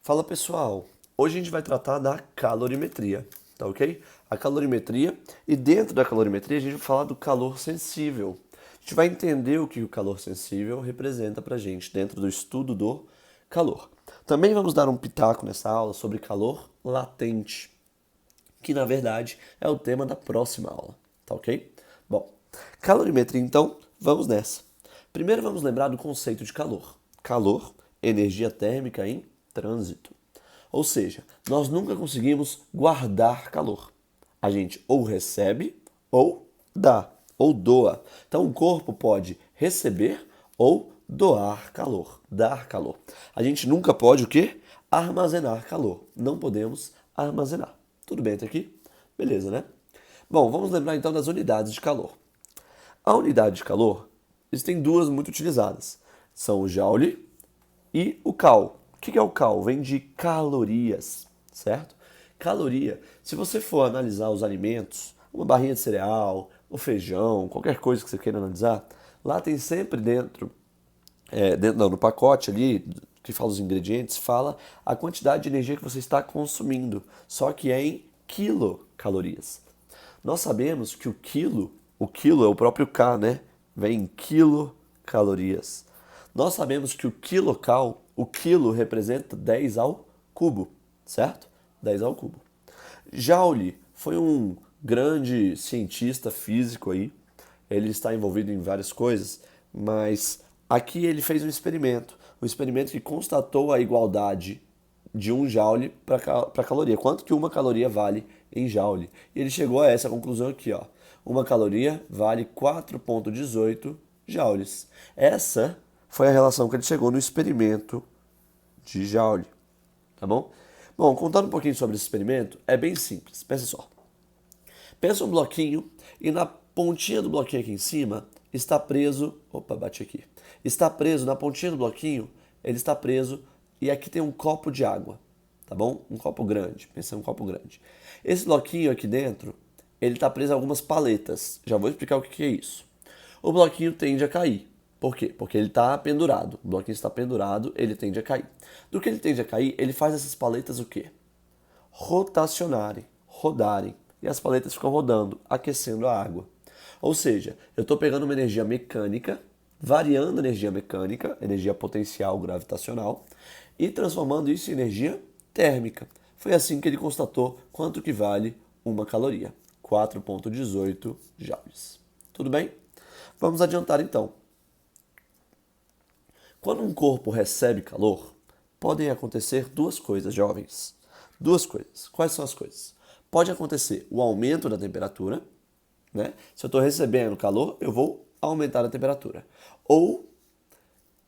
Fala pessoal, hoje a gente vai tratar da calorimetria, tá ok? A calorimetria, e dentro da calorimetria a gente vai falar do calor sensível. A gente vai entender o que o calor sensível representa pra gente dentro do estudo do calor. Também vamos dar um pitaco nessa aula sobre calor latente, que na verdade é o tema da próxima aula, tá ok? Bom, calorimetria então, vamos nessa. Primeiro vamos lembrar do conceito de calor. Calor, energia térmica em trânsito. Ou seja, nós nunca conseguimos guardar calor. A gente ou recebe ou dá, ou doa. Então o corpo pode receber ou doar calor, dar calor. A gente nunca pode o quê? Armazenar calor. Não podemos armazenar. Tudo bem até aqui? Beleza, né? Bom, vamos lembrar então das unidades de calor. A unidade de calor, existem duas muito utilizadas. São o Joule e o Cal. O que é o Cal? Vem de calorias, certo? Caloria, se você for analisar os alimentos, uma barrinha de cereal, o feijão, qualquer coisa que você queira analisar, lá tem sempre no pacote ali, que fala os ingredientes, fala a quantidade de energia que você está consumindo, só que é em quilocalorias. Nós sabemos que o quilo é o próprio K, né? Vem em quilocalorias. Nós sabemos que o quilo representa 10 ao cubo, certo? 10 ao cubo. Joule foi um grande cientista físico aí. Ele está envolvido em várias coisas, mas aqui ele fez um experimento que constatou a igualdade de um joule para caloria. Quanto que uma caloria vale em joule? E ele chegou a essa conclusão aqui, ó. Uma caloria vale 4,18 joules. Essa foi a relação que ele chegou no experimento de Joule, tá bom? Bom, contando um pouquinho sobre esse experimento, é bem simples. Pensa só. Pensa um bloquinho e na pontinha do bloquinho aqui em cima está preso. Opa, bate aqui. Está preso na pontinha do bloquinho, ele está preso e aqui tem um copo de água, tá bom? Um copo grande. Pensa em um copo grande. Esse bloquinho aqui dentro, ele está preso a algumas paletas. Já vou explicar o que é isso. O bloquinho tende a cair. Por quê? Porque ele está pendurado. O bloquinho está pendurado, ele tende a cair. Do que ele tende a cair, ele faz essas paletas o quê? Rotacionarem, rodarem. E as paletas ficam rodando, aquecendo a água. Ou seja, eu estou pegando uma energia mecânica, variando a energia mecânica, energia potencial gravitacional, e transformando isso em energia térmica. Foi assim que ele constatou quanto que vale uma caloria. 4,18 joules. Tudo bem? Vamos adiantar então. Quando um corpo recebe calor, podem acontecer duas coisas, jovens. Duas coisas. Quais são as coisas? Pode acontecer o aumento da temperatura, né? Se eu estou recebendo calor, eu vou aumentar a temperatura. Ou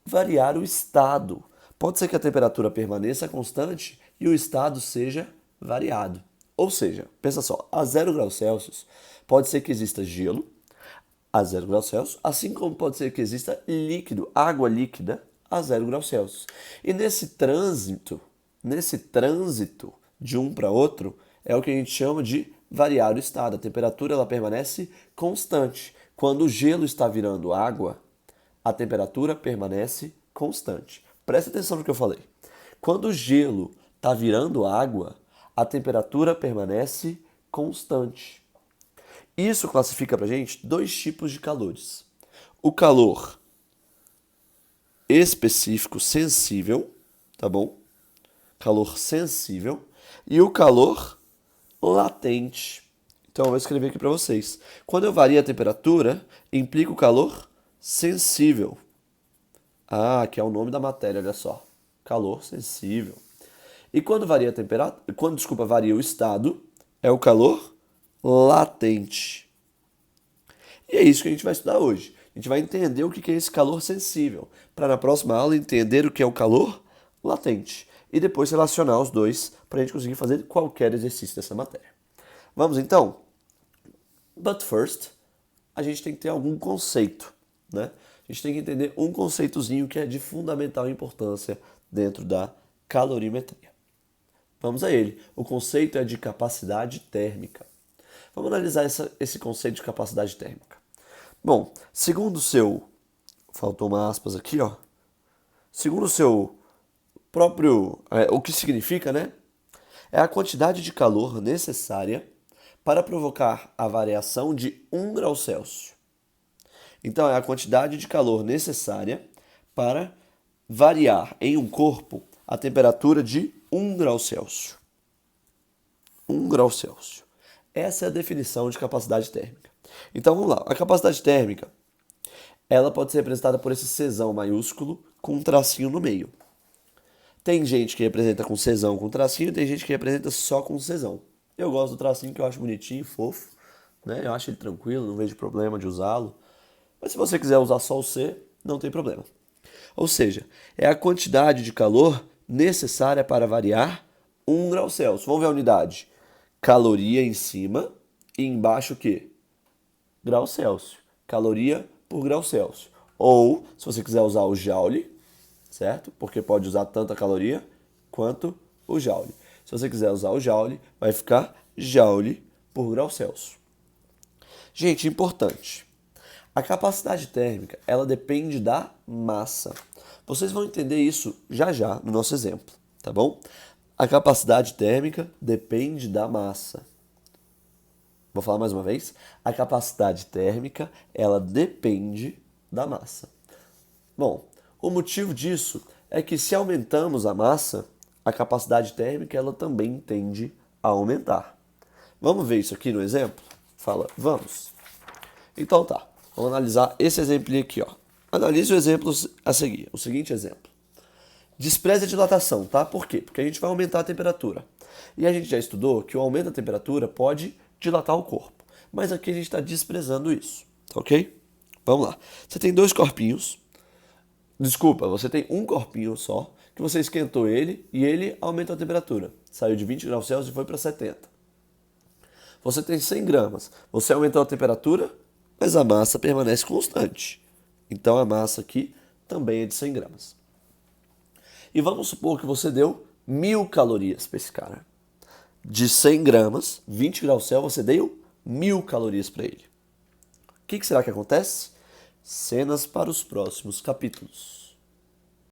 variar o estado. Pode ser que a temperatura permaneça constante e o estado seja variado. Ou seja, pensa só, a 0 graus Celsius pode ser que exista gelo a 0 graus Celsius, assim como pode ser que exista líquido, água líquida a 0 graus Celsius. E nesse trânsito de um para outro, é o que a gente chama de variar o estado. A temperatura ela permanece constante. Quando o gelo está virando água, a temperatura permanece constante. Presta atenção no que eu falei. Quando o gelo está virando água, a temperatura permanece constante. Isso classifica para gente dois tipos de calores. O calor específico sensível, tá bom? Calor sensível e o calor latente. Então eu vou escrever aqui para vocês. Quando eu vario a temperatura, implica o calor sensível. Ah, que é o nome da matéria, olha só. Calor sensível. E quando varia a temperatura, varia o estado, é o calor latente. E é isso que a gente vai estudar hoje. A gente vai entender o que é esse calor sensível, para na próxima aula entender o que é o calor latente. E depois relacionar os dois para a gente conseguir fazer qualquer exercício dessa matéria. Vamos então? But first, a gente tem que ter algum conceito, né? A gente tem que entender um conceitozinho que é de fundamental importância dentro da calorimetria. Vamos a ele. O conceito é de capacidade térmica. Vamos analisar esse conceito de capacidade térmica. Bom, segundo o seu... Faltou uma aspas aqui, ó. Segundo o seu o que significa, né? É a quantidade de calor necessária para provocar a variação de 1 grau Celsius. Então, é a quantidade de calor necessária para variar em um corpo a temperatura de 1 grau Celsius. 1 grau Celsius. Essa é a definição de capacidade térmica. Então, vamos lá. A capacidade térmica, ela pode ser representada por esse Czão maiúsculo com um tracinho no meio. Tem gente que representa com Czão com tracinho, tem gente que representa só com Czão. Eu gosto do tracinho, que eu acho bonitinho, fofo, né? Eu acho ele tranquilo, não vejo problema de usá-lo. Mas se você quiser usar só o C, não tem problema. Ou seja, é a quantidade de calor necessária para variar 1 grau Celsius. Vamos ver a unidade. Caloria em cima e embaixo o quê? Grau Celsius. Caloria por grau Celsius. Ou, se você quiser usar o Joule, certo? Porque pode usar tanto a caloria quanto o Joule. Se você quiser usar o Joule, vai ficar Joule por grau Celsius. Gente, importante. A capacidade térmica, ela depende da massa. Vocês vão entender isso já já no nosso exemplo, tá bom? A capacidade térmica depende da massa. Vou falar mais uma vez. A capacidade térmica, ela depende da massa. Bom, o motivo disso é que se aumentamos a massa, a capacidade térmica, ela também tende a aumentar. Vamos ver isso aqui no exemplo? Fala, vamos. Então tá. Vamos analisar esse exemplo aqui, ó. Analise o exemplo a seguir, o seguinte exemplo. Despreze a dilatação, tá? Por quê? Porque a gente vai aumentar a temperatura. E a gente já estudou que o aumento da temperatura pode dilatar o corpo. Mas aqui a gente está desprezando isso, tá ok? Vamos lá. Você tem dois corpinhos. Desculpa, você tem um corpinho só, que você esquentou ele e ele aumentou a temperatura. Saiu de 20 graus Celsius e foi para 70. Você tem 100 gramas. Você aumentou a temperatura, mas a massa permanece constante. Então a massa aqui também é de 100 gramas. E vamos supor que você deu 1000 calorias para esse cara. De 100 gramas, 20 graus Celsius, você deu 1000 calorias para ele. O que será que acontece? Cenas para os próximos capítulos.